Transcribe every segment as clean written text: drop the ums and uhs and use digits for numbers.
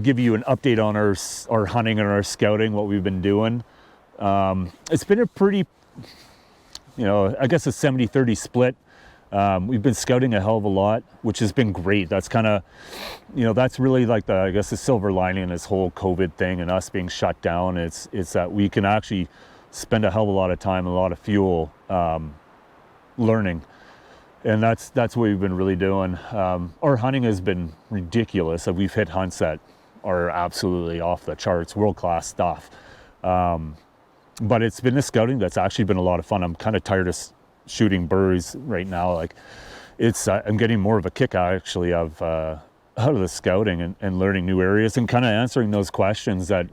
Give you an update on our hunting and our scouting, what we've been doing. It's been a pretty, I guess a 70-30 split. We've been scouting a hell of a lot, which has been great. That's kind of, that's really like the silver lining in this whole COVID thing and us being shut down. It's that we can actually spend a hell of a lot of time and a lot of fuel learning. And that's what we've been really doing. Our hunting has been ridiculous. We've hit hunts that are absolutely off the charts, world-class stuff. But it's been the scouting that's actually been a lot of fun. I'm kind of tired of shooting birds right now. Like I'm getting more of a kick actually of out of the scouting and learning new areas and kind of answering those questions that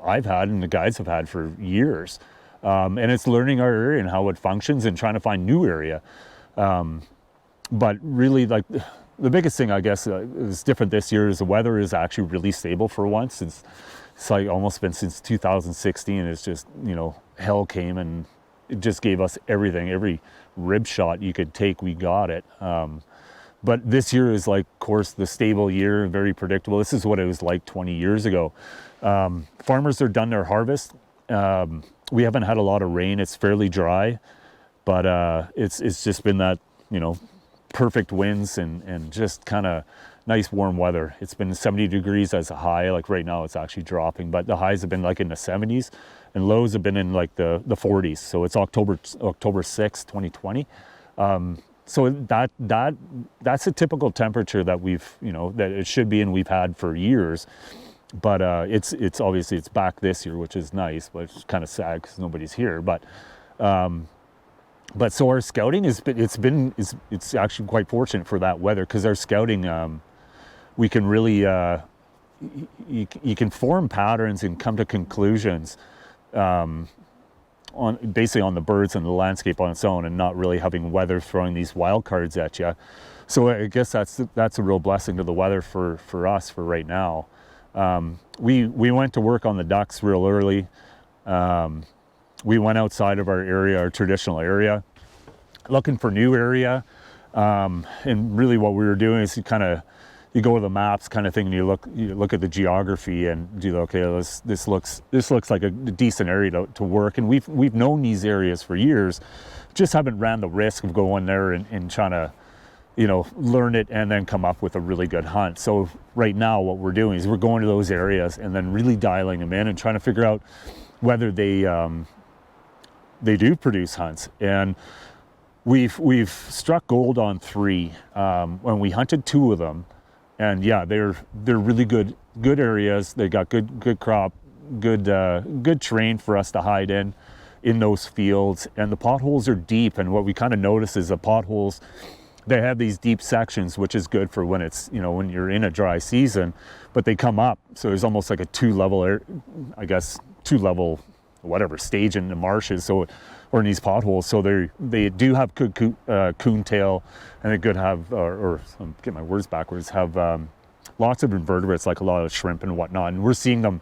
I've had and the guides have had for years. And it's learning our area and how it functions and trying to find new area. But really, like, the biggest thing, I guess, is different this year is the weather is actually really stable for once. It's like almost been since 2016. It's just, hell came and it just gave us everything. Every rib shot you could take, we got it. But this year is like, of course, the stable year, very predictable. This is what it was like 20 years ago. Farmers are done their harvest. We haven't had a lot of rain. It's fairly dry, but it's just been that, perfect winds and just kind of nice warm weather. It's been 70 degrees as a high. Like right now it's actually dropping, but the highs have been like in the 70s and lows have been in like the 40s. So it's October 6th, 2020. So that's a typical temperature that we've, that it should be and we've had for years. But it's obviously it's back this year, which is nice, but it's kind of sad because nobody's here. But so our scouting it's actually quite fortunate for that weather, because our scouting, we can really, you can form patterns and come to conclusions basically on the birds and the landscape on its own, and not really having weather throwing these wild cards at you. So I guess that's a real blessing to the weather for us for right now. We went to work on the ducks real early. We went outside of our area, our traditional area, looking for new area. And really what we were doing is you go to the maps kind of thing, and you look at the geography and do, okay, this looks like a decent area to work. And we've known these areas for years, just haven't ran the risk of going there and trying to, learn it and then come up with a really good hunt. So right now what we're doing is we're going to those areas and then really dialing them in and trying to figure out whether they do produce hunts. And we've struck gold on 3 when we hunted 2 of them, and yeah, they're really good areas. They got good crop, good terrain for us to hide in those fields, and the potholes are deep. And what we kind of notice is the potholes, they have these deep sections, which is good for when it's, when you're in a dry season, but they come up. So there's almost like a 2-level, whatever stage in the marshes, or in these potholes. So they do have good coontail, and they could have, or I'm getting my words backwards, have lots of invertebrates like a lot of shrimp and whatnot. And we're seeing them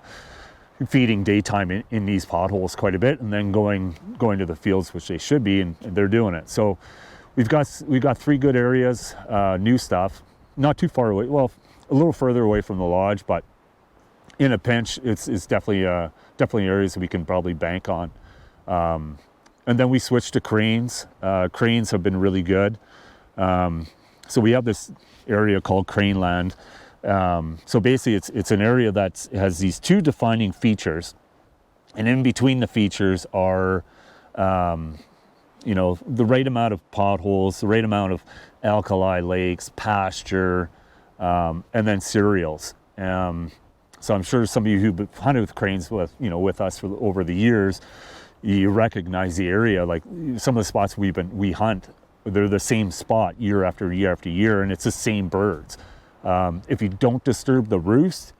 feeding daytime in these potholes quite a bit, and then going to the fields, which they should be, and they're doing it. So we've got 3 good areas, new stuff, not too far away. Well, a little further away from the lodge, but in a pinch, it's definitely areas we can probably bank on. And then we switched to cranes. Cranes have been really good. So we have this area called Crane Land. So basically it's an area that has these 2 defining features, and in between the features are the right amount of potholes, the right amount of alkali lakes, pasture, and then cereals. So I'm sure some of you who've hunted with cranes with us over the years, you recognize the area. Like some of the spots we hunt, they're the same spot year after year after year, and it's the same birds. If you don't disturb the roost,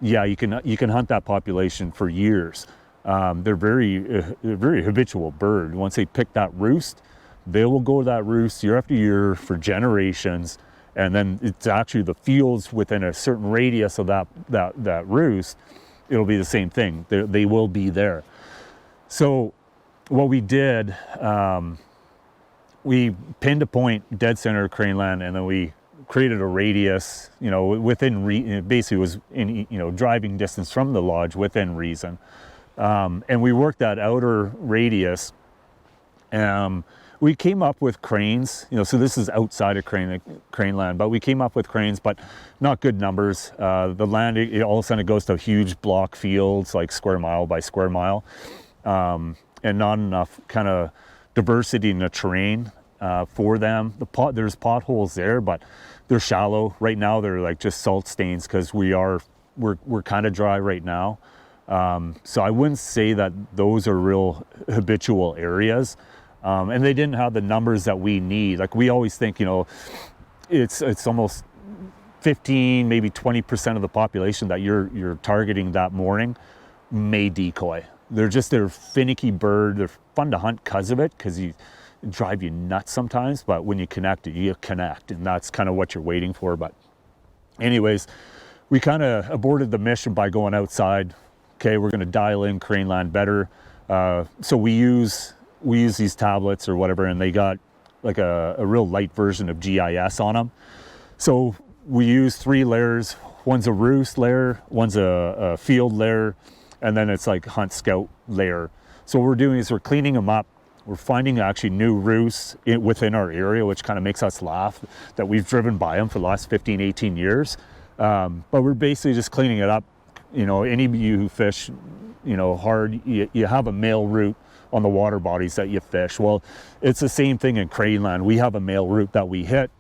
yeah, you can hunt that population for years. They're very habitual bird. Once they pick that roost, they will go to that roost year after year for generations. And then it's actually the fields within a certain radius of that roost, it'll be the same thing. They will be there. So what we did, we pinned a point dead center of Crane Land, and then we created a radius, you know, within basically was in, you know, driving distance from the lodge within reason. And we worked that outer radius. We came up with cranes, you know, so this is outside of crane land, but we came up with cranes, but not good numbers. The land, all of a sudden it goes to huge block fields, like square mile by square mile, and not enough kind of diversity in the terrain for them. There's potholes there, but they're shallow. Right now they're like just salt stains because we're kind of dry right now. So I wouldn't say that those are real habitual areas. And they didn't have the numbers that we need. Like we always think, you know, it's almost 15, maybe 20% of the population that you're targeting that morning may decoy. They're finicky bird. They're fun to hunt because of it, because you drive you nuts sometimes, but when you connect, and that's kind of what you're waiting for. But anyways, we kind of aborted the mission by going outside. Okay, we're going to dial in crane land better. So we use these tablets or whatever, and they got like a real light version of GIS on them. So we use 3 layers. One's a roost layer, one's a field layer, and then it's like hunt scout layer. So what we're doing is we're cleaning them up. We're finding actually new roosts within our area, which kind of makes us laugh that we've driven by them for the last 15, 18 years. But we're basically just cleaning it up. You know, any of you who fish, you know, hard, you have a male route on the water bodies that you fish. Well, it's the same thing in crane land. We have a male route that we hit.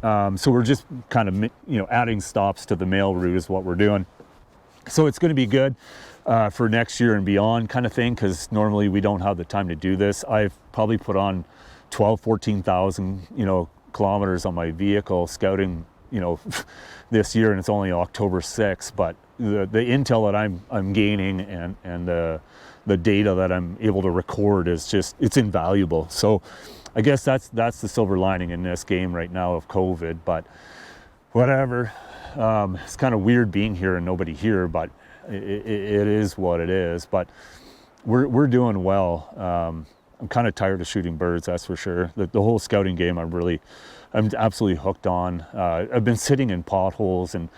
So we're just kind of, you know, adding stops to the male route is what we're doing. So it's going to be good for next year and beyond kind of thing, because normally we don't have the time to do this. I've probably put on 14,000, you know, kilometers on my vehicle scouting, you know, this year, and it's only October 6th, but the intel that I'm gaining and the data that I'm able to record is just, it's invaluable. So I guess that's the silver lining in this game right now of COVID, but whatever. It's kind of weird being here and nobody here, but it is what it is. But we're doing well. I'm kind of tired of shooting birds, that's for sure. The whole scouting game, I'm absolutely hooked on. I've been sitting in potholes and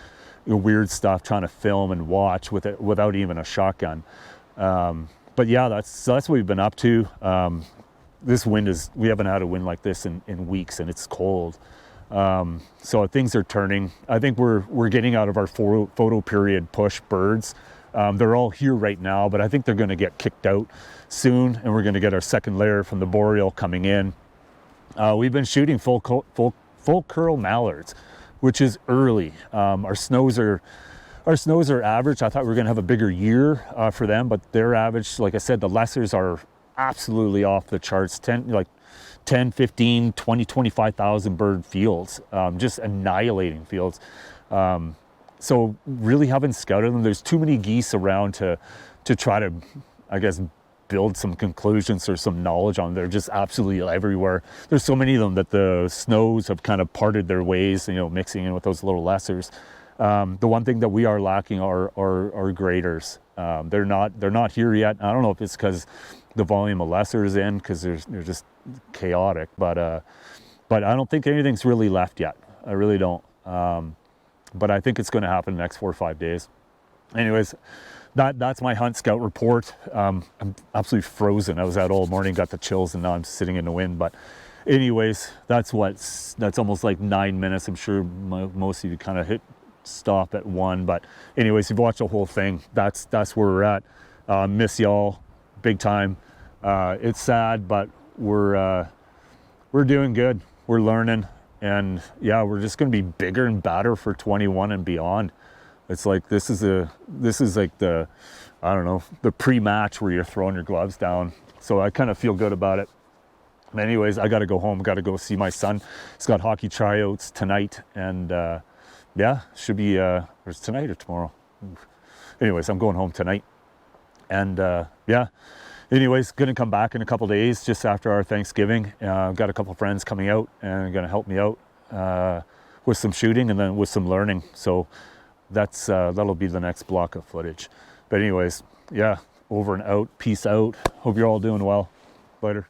weird stuff, trying to film and watch without even a shotgun. But yeah, that's what we've been up to. This wind we haven't had a wind like this in weeks, and it's cold. So things are turning. I think we're getting out of our photo period push birds. They're all here right now, but I think they're going to get kicked out soon, and we're going to get our second layer from the boreal coming in. We've been shooting full curl mallards, which is early. Our snows are average. I thought we were going to have a bigger year for them, but their average, like I said, the lessers are absolutely off the charts. 10, 15, 20, 25,000 bird fields, just annihilating fields. So really haven't scouted them. There's too many geese around to try to, I guess, build some conclusions or some knowledge on. They're just absolutely everywhere. There's so many of them that the snows have kind of parted their ways, you know, mixing in with those little lessers. The one thing that we are lacking are graders. They're not here yet. I don't know if it's because the volume of lesser is in, because they're just chaotic, but I don't think anything's really left yet. I really don't. But I think it's going to happen in the next 4 or 5 days. Anyways, that's my hunt scout report. I'm absolutely frozen. I was out all morning, got the chills, and now I'm sitting in the wind. But anyways, that's almost like 9 minutes. I'm sure most of you kind of hit stop at 1. But anyways, you've watched the whole thing. That's where we're at. Miss y'all big time. It's sad, but we're doing good. We're learning, and yeah, we're just going to be bigger and badder for 21 and beyond. It's like this is like the, I don't know, the pre-match where you're throwing your gloves down. So I kind of feel good about it. But anyways, I got to go home. Got to go see my son. He's got hockey tryouts tonight, and yeah, should be or it's tonight or tomorrow. Anyways, I'm going home tonight, and yeah. Anyways, gonna come back in a couple days, just after our Thanksgiving. I've got a couple friends coming out and gonna help me out with some shooting and then with some learning. So that'll be the next block of footage. But anyways, yeah, over and out. Peace out. Hope you're all doing well. Later.